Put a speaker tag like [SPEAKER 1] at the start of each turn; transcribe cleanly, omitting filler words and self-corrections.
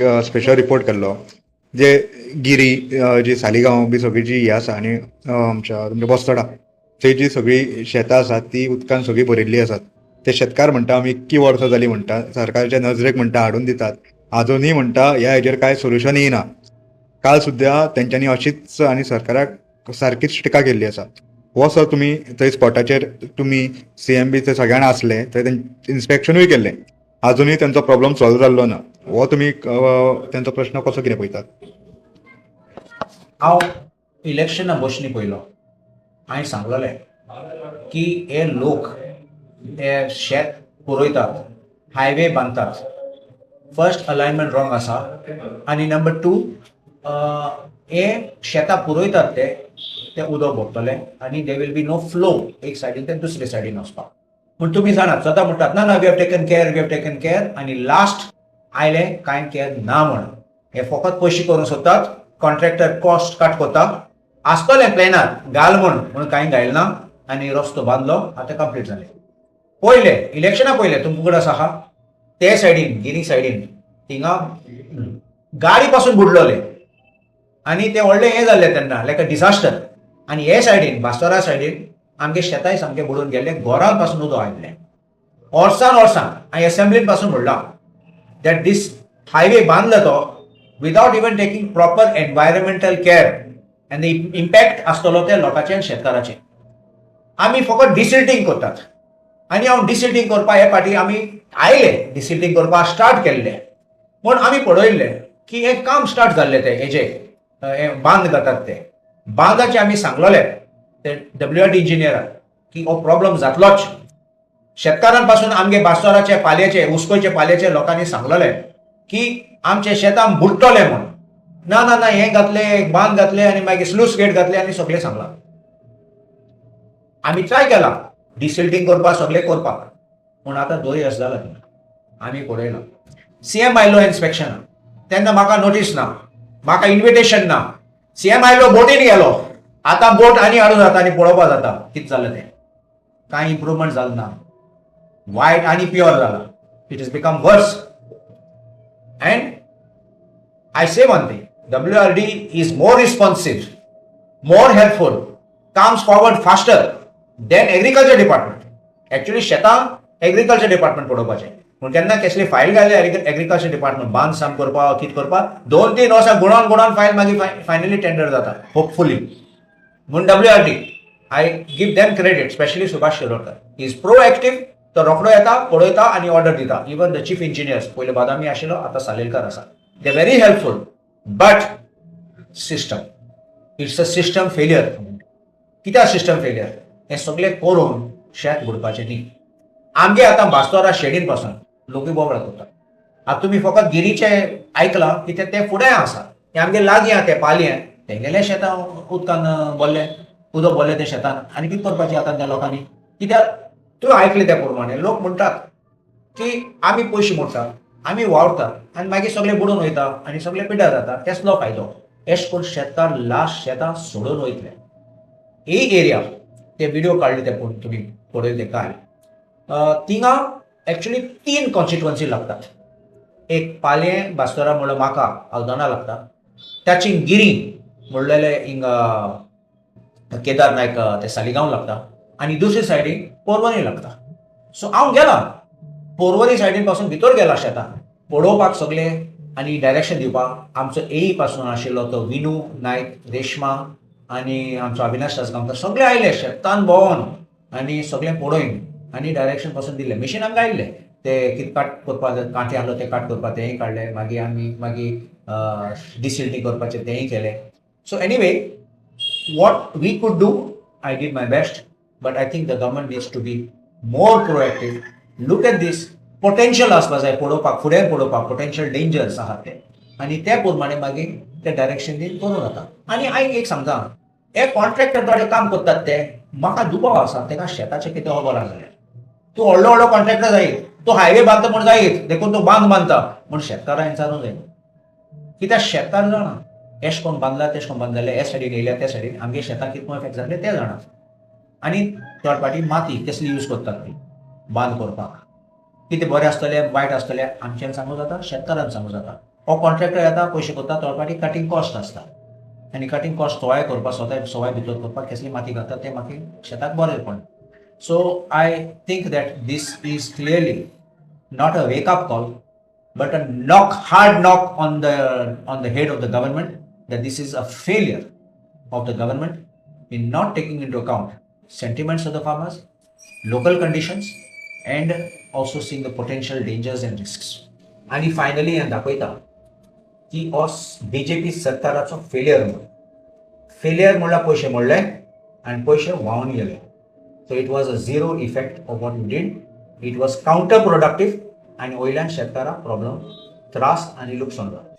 [SPEAKER 1] Special report केल्लो जे गिरी जी सालिगांव बी सगळी जी ही आसा आनी आमच्या तुमच्या बस्तोडा थंय जी सगळी शेतां आसात ती उदकान सगळी भरिल्ली आसात. ते शेतकार म्हणटा आमी इतकी वर्सां जालीं म्हणटा सरकारच्या नजरेक म्हणटा हाडून दितात आजुनूय म्हणटा ह्या हेजेर कांय सोल्युशन येयना. काल सुद्दां तेंच्यांनी अशीच आनी सरकाराक सारकीच टिका केल्ली आसा. हो सर तुमी थंय स्पॉटाचेर तुमी CM बी थंय सगळे जाणां आसले थंय इन्स्पेक्शनूय केल्लें आजुनूय तेंचो प्रॉब्लम सॉल्व जाल्लो ना. हो तुमी तेंचो प्रश्न कसो कितें पळयतात?
[SPEAKER 2] हांव इलेक्शना बसनी पयलो हांवें सांगलोलें की हे लोक हे शेत पुरयतात, हायवे बांदतात. फर्स्ट अलायनमेंट रॉंग आसा आनी नंबर 2 हे शेतां पुरयतात ते उदक भोंवतलें आनी they will be no flow एक सायडीन ते दुसरे सायडीन वचपाक. पूण तुमी जाणात सदां म्हणटात ना ना वी हॅव टेकन केअर आनी लास्ट आयले कांय केअर ना म्हण. हे फकत पयशे करूंक सोदतात, कॉन्ट्रॅक्टर कॉस्ट कट कोता आसतलें प्लॅनार घाल म्हणून कांय घायल ना आनी रस्तो बांदलो आतां कंप्लीट जालें. पयले इलेक्शना पयले तुमकडे आसा ते सायडीन गिरी सायडीन थिंगा गाडी पासून बुडलोले आनी ते व्हडलें हें जाल्लें तेन्ना लायक अ डिझास्टर. आनी हे सायडीन बास्तोरा सायडीन आमगे शेतांय सामके बुडून गेल्ले, घरां पासून उदक आयिल्लें. वर्सान हांवें असेंब्लीन पासून म्हणलां that this highway बांधला तो without even taking proper environmental care and the impact आसतलो ते लोकांचे आनी शेतकाराचे. आमी फकत डिसिल्टिंग करतात आनी हांव डिसिल्टिंग करपा हे फाटी आमी आयले डिसिल्टिंग करपाक स्टार्ट केल्ले म्हूण आमी पळयल्ले की हे काम स्टार्ट जाल्ले ते हेजे हे बांद जातात ते बांदाचे आमी सांगलोले ते WRD इंजिनियराक की हो प्रॉब्लेम जातलोच. शेतकारांपासून आमगे बास्तोराचे पालयेचे उस्कोचे पालयेचे लोकांनी सांगलोले की आमचे शेतां बुडटले म्हूण. ना ना ना हें घातले बांद घातले आनी मागीर स्लूस गेट घातले आनी सगळें सांगलां. आमी ट्राय केला डिसिल्टिंग करपाक सगळें करपाक पूण आतां 2 वर्स जाला आमी पळयना. CM आयलो इन्स्पेक्शनाक तेन्ना म्हाका नोटीस ना, म्हाका इन्विटेशन ना. CM आयलो बोटीन गेलो, आतां बोट आनी हाडून जाता आनी पळोवपा जाता कितें जालें तें. कांय इम्प्रुवमेंट जालें ना, वायट आनी प्युअर जाला. इट इज बिकम वर्स. End I say one thing, WRD is more responsive, more helpful, comes forward faster than agriculture department. Actually शेतां एग्रीकल्चर डिपार्टमेंट पळोवपाचें पूण केन्ना कसली फायल घाली एग्रीकल्चर डिपार्टमेंट बांद साम करपाक कितें करपाक 2-3 वर्सां गुणान फायल मागीर फायनली टेंडर जाता होपफुली. म्हूण WRD I give them credit, specially Subhash Shirodkar. He is proactive. तो रोखडो येता पळयता आनी ऑर्डर दिता. इवन द चीफ इंजिनियर्स पयले बादामी आशिल्लो आतां सालेलकर आसा. They very helpful. But system it's a system failure. कित्याक सिस्टम फेलियर? हें सगळें करून शेत बुडपाचें न्ही. आमगे आतां बास्तोरा शेडीन पासून लोकी बोबडा करतात. आतां तुमी फकत गिरीचे आयकलां की ते फुडें आसा ते आमगे लागीं आहा ते पालये तेंगेले शेतां उदकान भरले उदक भरलें ते शेतान आनी कितें करपाचें आतां त्या लोकांनी? कित्याक तुवें आयकलें त्या प्रमाणे लोक म्हणटात की आमी पयशे मोडटात आमी वावरतात आनी मागीर सगळें बुडून वयता आनी सगळें पिड्ड्यार जाता. कसलो फायदो? एश करून शेतकार लास्ट शेतां सोडून वयतले. ही एरिया ते व्हिडिओ काडले ते पळोवन तुमी पळयले काल थिंगा एक्चुअली 3 कॉन्स्टिट्युएन्सी लागतात. एक पालये बास्तोरा म्हणल्यार म्हाका आल्दोना लागता, त्याची गिरी म्हणलेले हिंगा केदार नायक ते सालिगांव लागता आनी दुसरे सायडीन पोरवणी लागता. सो हांव गेला पोरवणी सायडीन पासून भितर गेला शेतां पळोवपाक सगळें आनी डायरेक्शन दिवपाक. आमचो AE पासून आशिल्लो तो विनू नायक, रेशमा आनी आमचो अविनाश राजगांवकर सगळे आयले शेतान भोंवन आनी सगळें पळोवन आनी डायरेक्शन पासून दिलें. मशीन आमकां आयिल्लें ते कितें काट करपाक कांटे आहलो ते काट करपाक तेंय काडले. मागीर आमी डिसिल्टिंग करपाचें तेंय केलें. So anyway what we could do, I did my best, but I think the government needs to be more proactive. Look at this potential आसपा जाय पळोवपाक फुडें पळोवपाक पोटेन्शियल डेंजर्स आहात ते आनी ते प्रमाणे मागीर ते डायरेक्शन दिवन करूं जाता. आनी हांवें एक सांगता हे कॉन्ट्रॅक्टर थोडे काम करतात ते म्हाका दुबाव आसा तेका शेताचें कितें खबर आसलें. तूं व्हडलो कॉन्ट्रॅक्टर जायत, तूं हायवे बांदता म्हूण जायत देखून तूं बांद बांदता म्हूण शेतकारां विचारूंक जाय. कित्याक शेतकार जाणा एश कोण बांदला तेश कोण बांदलेले हे सायडीन येयल्या त्या सायडीन आमगे शेतां कितको इफेक्ट जातले ते जाणा. आनी थर्ड पार्टी माती कसली यूज करतात ती बांद करपाक कितें बरें आसतलें वायट आसतलें आमच्यान सांगूं जाता शेतकारांक सांगूं जाता. हो कॉन्ट्रॅक्टर येता पयशे कोत्ता थोडे फाटी कटींग कॉस्ट आसता आनी कटींग कॉस्ट सवाय करपाक सवाय भितर करपाक कसली माती घालता ते माती शेताक बरें पडना. So I think that this is clearly not a wake up call, but a hard knock on the head of the government, that this is a failure of the government in not taking into account sentiments of the farmers, local conditions, and also seeing the potential dangers and risks. आणि finally हें दाखयता की हो BJP सरकाराचो failure म्हणल्यार पयशे मोडले आनी पयशे व्हांवन गेले. So it was a zero effect of what you did. It was counterproductive आनी वयल्यान शेतकाराक प्रॉब्लम त्रास आनी लुकसाण जाता.